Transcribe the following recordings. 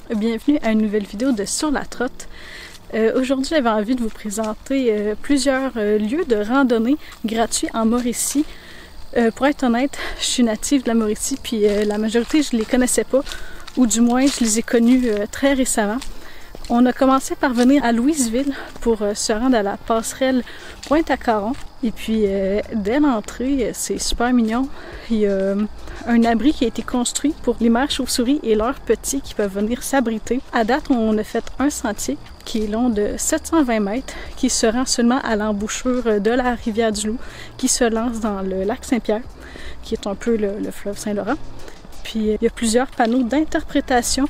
Bienvenue à une nouvelle vidéo de Sur la Trotte. Aujourd'hui, j'avais envie de vous présenter plusieurs lieux de randonnée gratuits en Mauricie. Pour être honnête, je suis native de la Mauricie, puis la majorité, je ne les connaissais pas, ou du moins, je les ai connus très récemment. On a commencé par venir à Louisville pour se rendre à la passerelle Pointe-à-Caron. Et puis, dès l'entrée, c'est super mignon. Il y a un abri qui a été construit pour les mères chauves-souris et leurs petits qui peuvent venir s'abriter. À date, on a fait un sentier qui est long de 720 mètres, qui se rend seulement à l'embouchure de la rivière du Loup, qui se lance dans le lac Saint-Pierre, qui est un peu le fleuve Saint-Laurent. Puis, il y a plusieurs panneaux d'interprétation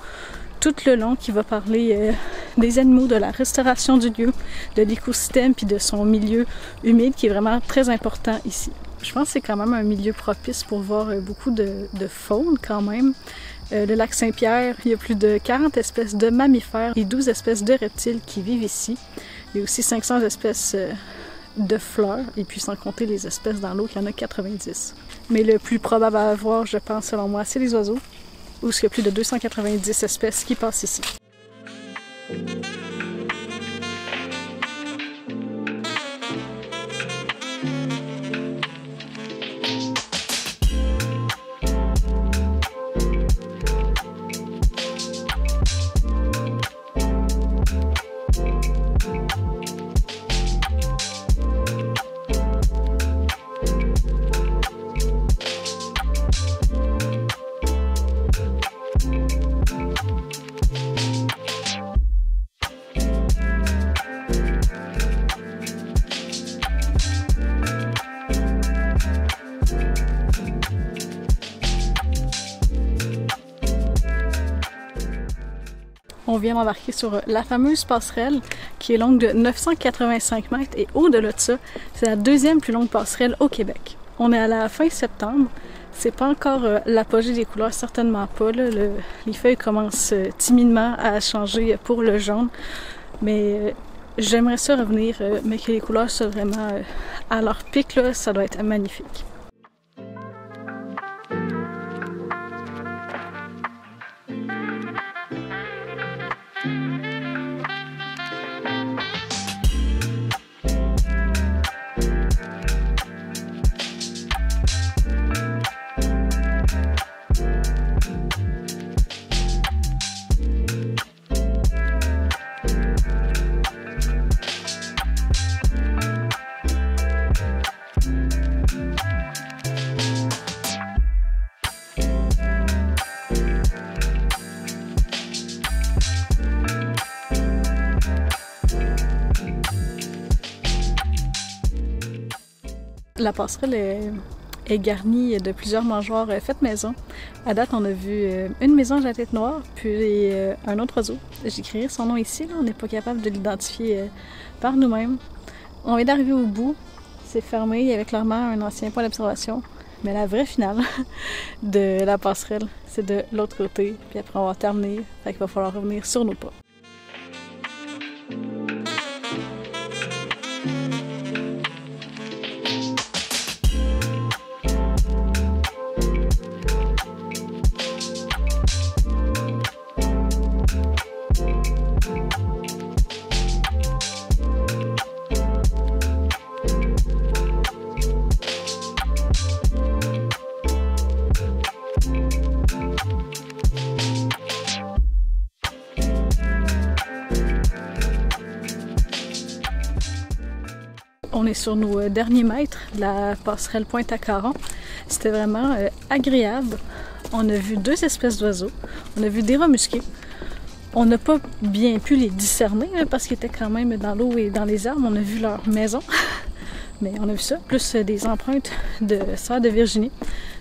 tout le long qui va parler des animaux, de la restauration du lieu, de l'écosystème puis de son milieu humide qui est vraiment très important ici. Je pense que c'est quand même un milieu propice pour voir beaucoup de faune quand même. Le lac Saint-Pierre, il y a plus de 40 espèces de mammifères et 12 espèces de reptiles qui vivent ici. Il y a aussi 500 espèces de fleurs et puis sans compter les espèces dans l'eau, il y en a 90. Mais le plus probable à voir, je pense selon moi, c'est les oiseaux, où il y a plus de 290 espèces qui passent ici. On vient d'embarquer sur la fameuse passerelle qui est longue de 985 mètres et au-delà de ça, c'est la deuxième plus longue passerelle au Québec. On est à la fin septembre, c'est pas encore l'apogée des couleurs, certainement pas. Là. Les feuilles commencent timidement à changer pour le jaune, mais j'aimerais ça revenir, mais que les couleurs soient vraiment à leur pic, là, ça doit être magnifique. La passerelle est garnie de plusieurs mangeoires faites maison. À date, on a vu une mésange à tête noire, puis un autre oiseau. J'écrirai son nom ici, là. On n'est pas capable de l'identifier par nous-mêmes. On vient d'arriver au bout, c'est fermé, il y avait clairement un ancien point d'observation. Mais la vraie finale de la passerelle, c'est de l'autre côté, puis après on va terminer, fait qu'il va falloir revenir sur nos pas. On est sur nos derniers mètres de la passerelle Pointe-à-Caron. C'était vraiment agréable. On a vu deux espèces d'oiseaux. On a vu des rats musqués. On n'a pas bien pu les discerner parce qu'ils étaient quand même dans l'eau et dans les arbres. On a vu leur maison. Mais on a vu ça. Plus des empreintes de sœurs de Virginie.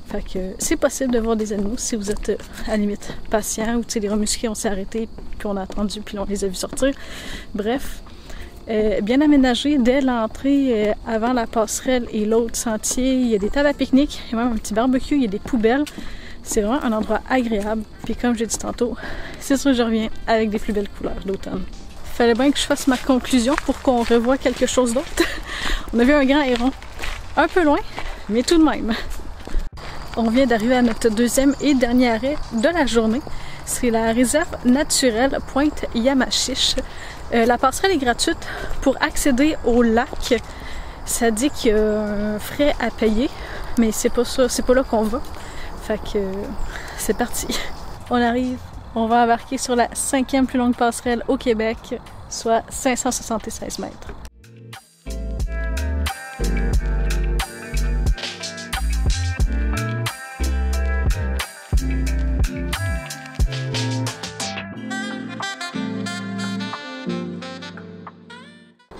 Fait que c'est possible de voir des animaux si vous êtes à la limite patient ou tu sais, les rats musqués, on s'est arrêté puis on a attendu puis on les a vus sortir. Bref. Bien aménagé dès l'entrée avant la passerelle et l'autre sentier. Il y a des tables à pique-nique, il y a même un petit barbecue, il y a des poubelles. C'est vraiment un endroit agréable. Puis comme j'ai dit tantôt, c'est sûr que je reviens avec des plus belles couleurs d'automne. Fallait bien que je fasse ma conclusion pour qu'on revoie quelque chose d'autre. On a vu un grand héron. Un peu loin, mais tout de même. On vient d'arriver à notre deuxième et dernier arrêt de la journée. C'est la réserve naturelle Pointe Yamachiche. La passerelle est gratuite. Pour accéder au lac, ça dit qu'il y a un frais à payer, mais c'est pas ça, c'est pas là qu'on va. Fait que c'est parti. On arrive, on va embarquer sur la 5e plus longue passerelle au Québec, soit 576 mètres.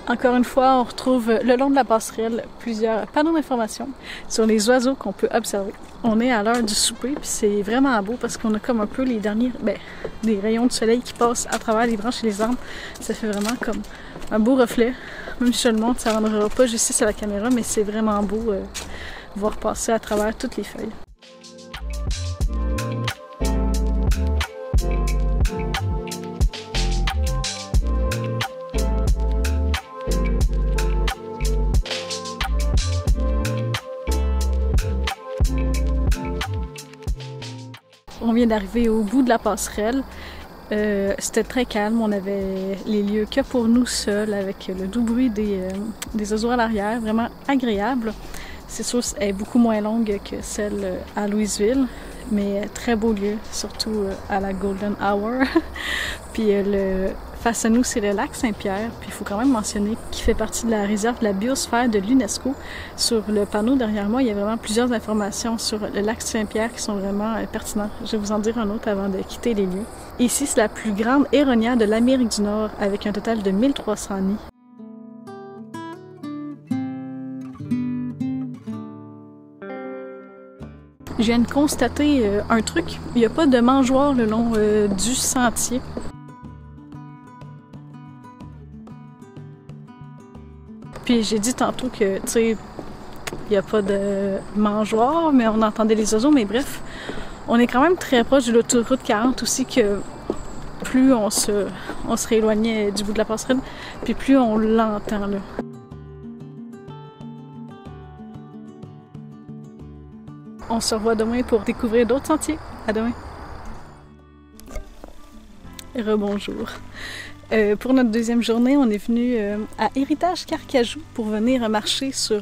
Encore une fois, on retrouve le long de la passerelle plusieurs panneaux d'information sur les oiseaux qu'on peut observer. On est à l'heure du souper, puis c'est vraiment beau parce qu'on a comme un peu les derniers, des rayons de soleil qui passent à travers les branches et les arbres. Ça fait vraiment comme un beau reflet. Même si je le montre, ça ne rendra pas justice à la caméra, mais c'est vraiment beau voir passer à travers toutes les feuilles. On vient d'arriver au bout de la passerelle. C'était très calme, on avait les lieux que pour nous seuls, avec le doux bruit des oiseaux à l'arrière, vraiment agréable. C'est sûr, elle est beaucoup moins longue que celle à Louisville, mais très beau lieu, surtout à la Golden Hour. Puis face à nous, c'est le lac Saint-Pierre. Puis il faut quand même mentionner qu'il fait partie de la réserve de la biosphère de l'UNESCO. Sur le panneau derrière moi, il y a vraiment plusieurs informations sur le lac Saint-Pierre qui sont vraiment pertinentes. Je vais vous en dire un autre avant de quitter les lieux. Ici, c'est la plus grande héronière de l'Amérique du Nord, avec un total de 1300 nids. Je viens de constater un truc. Il n'y a pas de mangeoire le long du sentier. Puis j'ai dit tantôt que, tu sais, il n'y a pas de mangeoire, mais on entendait les oiseaux. Mais bref, on est quand même très proche de l'autoroute 40 aussi, que plus on se rééloignait du bout de la passerelle, puis plus on l'entend là. On se revoit demain pour découvrir d'autres sentiers. À demain! Rebonjour! Pour notre deuxième journée, on est venu à Héritage Carcajou pour venir marcher sur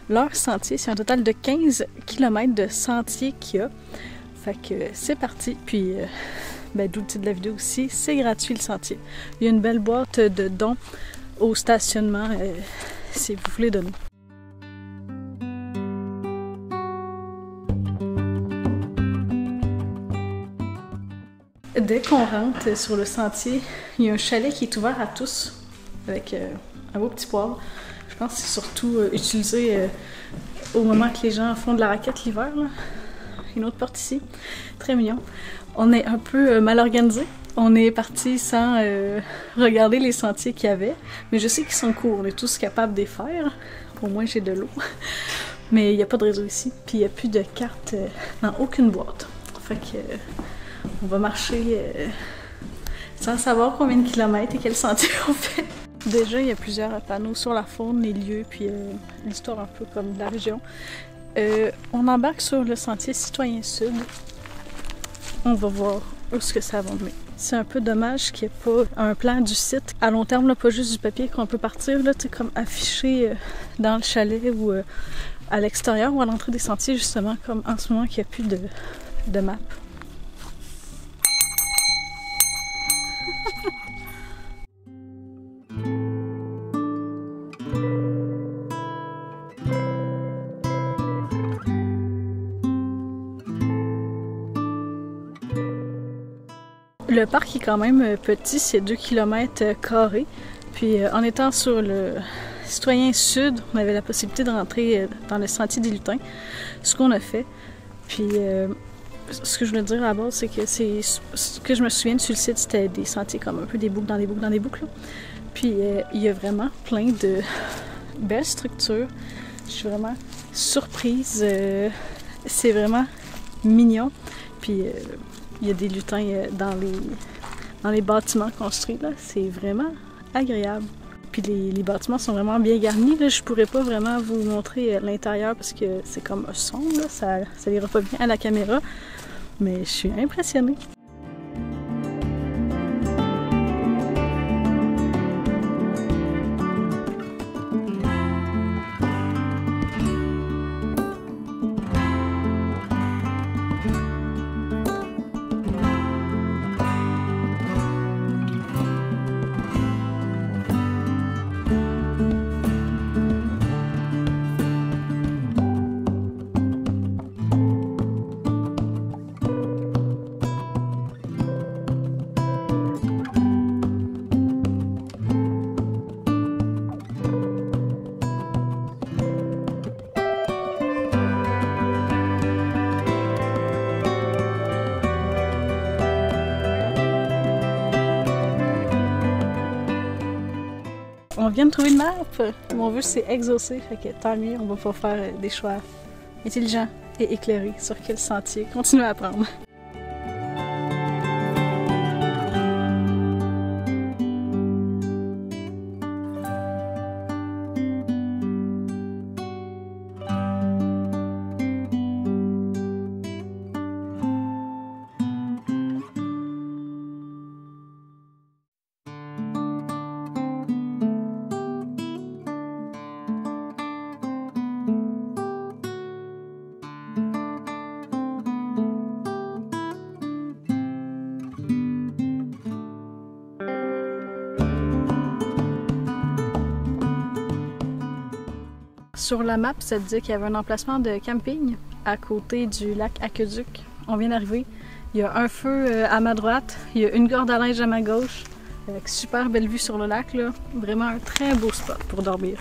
leur sentier. C'est un total de 15 km de sentier qu'il y a. Fait que c'est parti. Puis, d'où le titre de la vidéo aussi, c'est gratuit le sentier. Il y a une belle boîte de dons au stationnement si vous voulez donner. Dès qu'on rentre sur le sentier, il y a un chalet qui est ouvert à tous, avec un beau petit poêle. Je pense que c'est surtout utilisé au moment que les gens font de la raquette l'hiver. Une autre porte ici, très mignon. On est un peu mal organisé. On est parti sans regarder les sentiers qu'il y avait, mais je sais qu'ils sont courts, on est tous capables de les faire. Au moins j'ai de l'eau. Mais il n'y a pas de réseau ici, puis il n'y a plus de cartes dans aucune boîte. Fait que on va marcher sans savoir combien de kilomètres et quel sentier on fait. Déjà, il y a plusieurs panneaux sur la faune, les lieux, puis l'histoire un peu comme de la région. On embarque sur le sentier Citoyen Sud. On va voir où est-ce que ça va mener. C'est un peu dommage qu'il n'y ait pas un plan du site à long terme, là, pas juste du papier qu'on peut partir, là, comme affiché dans le chalet ou à l'extérieur ou à l'entrée des sentiers, justement, comme en ce moment qu'il n'y a plus de map. Le parc est quand même petit, c'est 2 km². Puis en étant sur le Citoyen Sud, on avait la possibilité de rentrer dans le sentier des lutins, ce qu'on a fait. Puis ce que je voulais dire à la base, c'est que ce que je me souviens sur le site, c'était des sentiers comme un peu des boucles dans des boucles dans des boucles. Là. Puis il y a vraiment plein de belles structures. Je suis vraiment surprise. C'est vraiment mignon. Puis il y a des lutins dans les bâtiments construits. C'est vraiment agréable. Puis les bâtiments sont vraiment bien garnis. Là. Je pourrais pas vraiment vous montrer l'intérieur parce que c'est comme sombre. Ça n'ira pas bien à la caméra. Mais je suis impressionnée. vient de trouver une map. Mon vœu c'est exaucé, fait que tant mieux, on va pouvoir faire des choix intelligents et éclairés sur quel sentier continuer à prendre. Sur la map, ça disait qu'il y avait un emplacement de camping à côté du lac Aqueduc. On vient d'arriver. Il y a un feu à ma droite, il y a une corde à linge à ma gauche, avec super belle vue sur le lac, là. Vraiment un très beau spot pour dormir.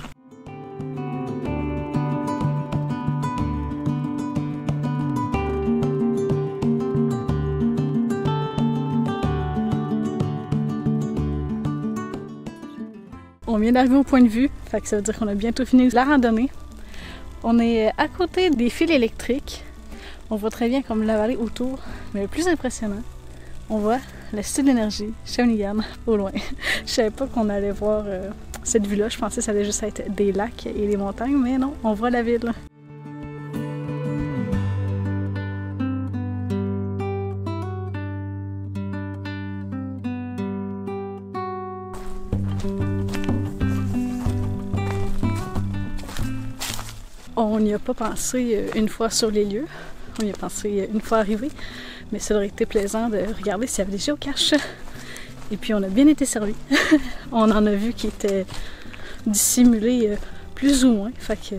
On vient d'arriver au point de vue, fait que ça veut dire qu'on a bientôt fini la randonnée. On est à côté des fils électriques. On voit très bien comme la vallée autour, mais le plus impressionnant, on voit la Cité de l'énergie, Shawinigan, au loin. Je savais pas qu'on allait voir cette vue-là, je pensais que ça allait juste être des lacs et des montagnes, mais non, on voit la ville. On n'y a pas pensé une fois sur les lieux, on y a pensé une fois arrivé, mais ça aurait été plaisant de regarder s'il y avait des géocaches. Et puis on a bien été servis. On en a vu qui étaient dissimulés plus ou moins, fait que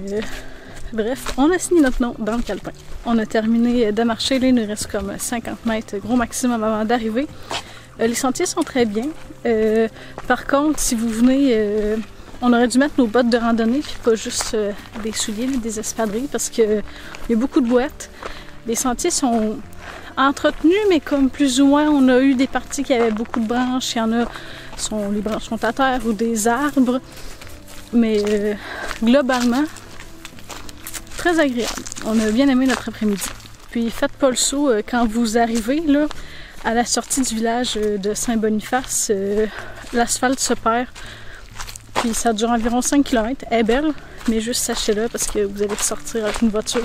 bref, on a signé notre nom dans le calepin. On a terminé de marcher, là il nous reste comme 50 mètres gros maximum avant d'arriver. Les sentiers sont très bien. Par contre, si vous venez... on aurait dû mettre nos bottes de randonnée, puis pas juste des souliers, des espadrilles, parce qu'il y a beaucoup de boîtes. Les sentiers sont entretenus, mais comme plus ou moins, on a eu des parties qui avaient beaucoup de branches. Il y en a, les branches sont à terre ou des arbres. Mais globalement, très agréable. On a bien aimé notre après-midi. Puis faites pas le saut quand vous arrivez, là, à la sortie du village de Saint-Boniface, l'asphalte se perd. Puis ça dure environ 5 km. Elle est belle, mais juste sachez-le parce que vous allez sortir avec une voiture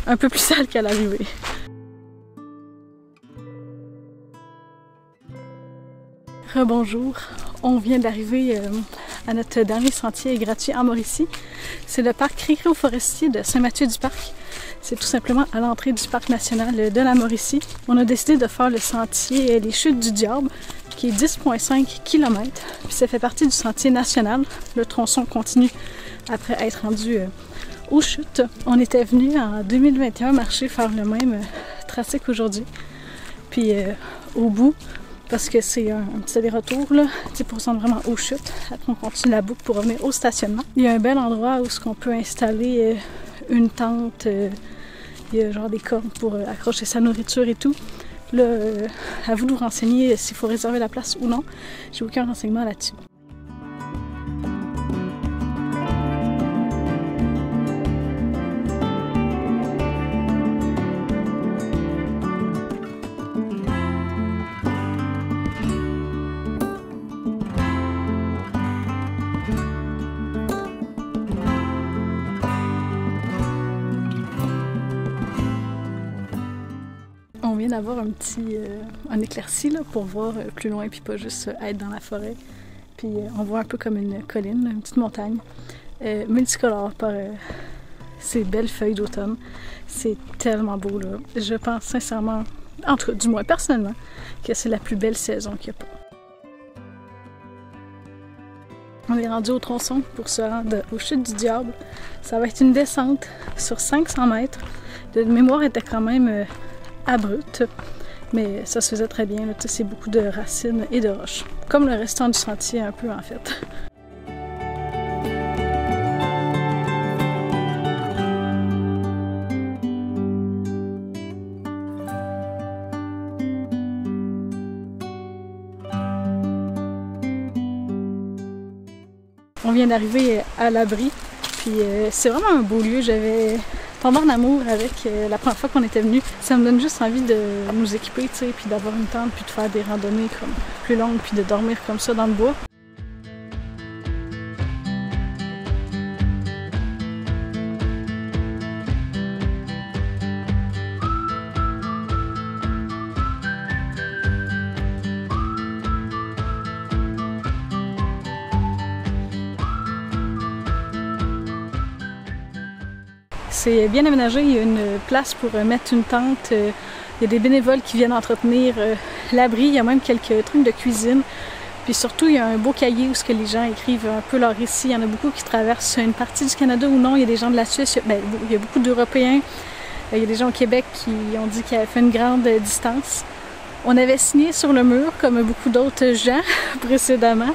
un peu plus sale qu'à l'arrivée. Rebonjour, on vient d'arriver à notre dernier sentier gratuit en Mauricie. C'est le parc récréo-forestier de Saint-Mathieu-du-Parc. C'est tout simplement à l'entrée du parc national de la Mauricie. On a décidé de faire le sentier Les Chutes du Diable, qui est 10,5 km. Puis ça fait partie du sentier national. Le tronçon continue après être rendu aux chutes. On était venu en 2021 marcher faire le même tracé qu'aujourd'hui. Puis au bout, parce que c'est un petit aller-retour, là, pour se rendre vraiment aux chutes. Après, on continue la boucle pour revenir au stationnement. Il y a un bel endroit où on peut installer une tente. Il y a genre des cordes pour accrocher sa nourriture et tout. Là, à vous de vous renseigner s'il faut réserver la place ou non. J'ai aucun renseignement là-dessus. On vient d'avoir un éclairci là, pour voir plus loin puis pas juste être dans la forêt. Puis on voit un peu comme une colline, une petite montagne, multicolore par ces belles feuilles d'automne. C'est tellement beau là. Je pense sincèrement, en tout cas du moins personnellement, que c'est la plus belle saison qu'il n'y a pas. On est rendu au tronçon pour se rendre aux Chutes du Diable. Ça va être une descente sur 500 mètres. De mémoire était quand même abrupte, mais ça se faisait très bien. C'est beaucoup de racines et de roches, comme le restant du sentier un peu en fait. On vient d'arriver à l'abri, puis c'est vraiment un beau lieu. J'avais tombé en amour avec la première fois qu'on était venu. Ça me donne juste envie de nous équiper, tu sais, puis d'avoir une tente, puis de faire des randonnées comme plus longues, puis de dormir comme ça dans le bois. C'est bien aménagé, il y a une place pour mettre une tente, il y a des bénévoles qui viennent entretenir l'abri, il y a même quelques trucs de cuisine. Puis surtout, il y a un beau cahier où les gens écrivent un peu leur récit. Il y en a beaucoup qui traversent une partie du Canada ou non. Il y a des gens de la Suisse, il y a beaucoup d'Européens. Il y a des gens au Québec qui ont dit qu'ils avaient fait une grande distance. On avait signé sur le mur, comme beaucoup d'autres gens précédemment.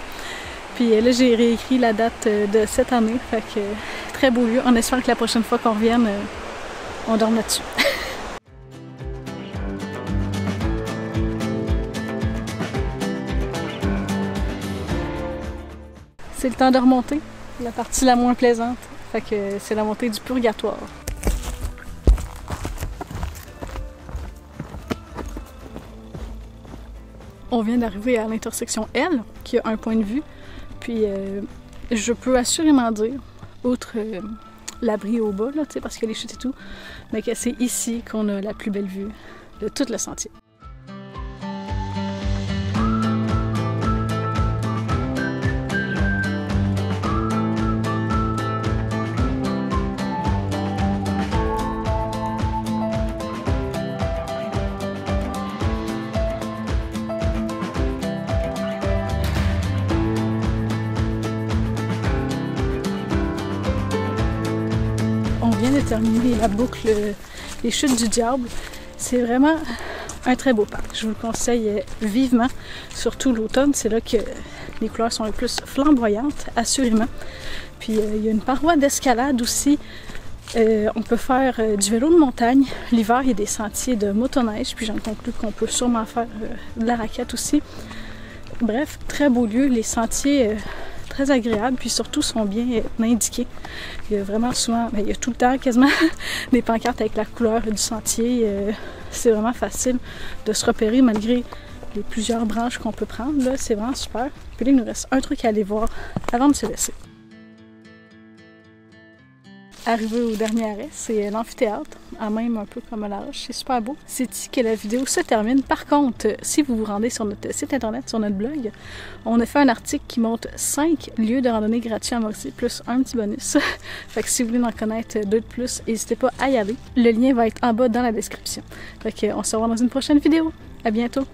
Puis là, j'ai réécrit la date de cette année. Fait que très beau lieu. On espère que la prochaine fois qu'on revienne, on dorme là-dessus. C'est le temps de remonter, la partie la moins plaisante. Fait que c'est la montée du purgatoire. On vient d'arriver à l'intersection L, qui a un point de vue. Puis je peux assurément dire, outre l'abri au bas, là, parce qu'il y a les chutes et tout, mais que c'est ici qu'on a la plus belle vue de tout le sentier. On vient de terminer la boucle Les Chutes du Diable. C'est vraiment un très beau parc. Je vous le conseille vivement, surtout l'automne. C'est là que les couleurs sont les plus flamboyantes, assurément. Puis il y a une paroi d'escalade aussi. On peut faire du vélo de montagne. L'hiver, il y a des sentiers de motoneige. Puis j'en conclus qu'on peut sûrement faire de la raquette aussi. Bref, très beau lieu. Les sentiers... très agréables, puis surtout sont bien indiqués. Il y a vraiment souvent, il y a tout le temps quasiment des pancartes avec la couleur du sentier. C'est vraiment facile de se repérer malgré les plusieurs branches qu'on peut prendre. Là, c'est vraiment super. Puis là, il nous reste un truc à aller voir avant de se laisser. Arrivé au dernier arrêt, c'est l'amphithéâtre, à même un peu comme la roche. C'est super beau. C'est ici que la vidéo se termine. Par contre, si vous vous rendez sur notre site internet, sur notre blog, on a fait un article qui montre 5 lieux de randonnée gratuits à Mauricie, plus un petit bonus. Fait que si vous voulez en connaître 2 de plus, n'hésitez pas à y aller. Le lien va être en bas dans la description. Fait que on se revoit dans une prochaine vidéo. À bientôt!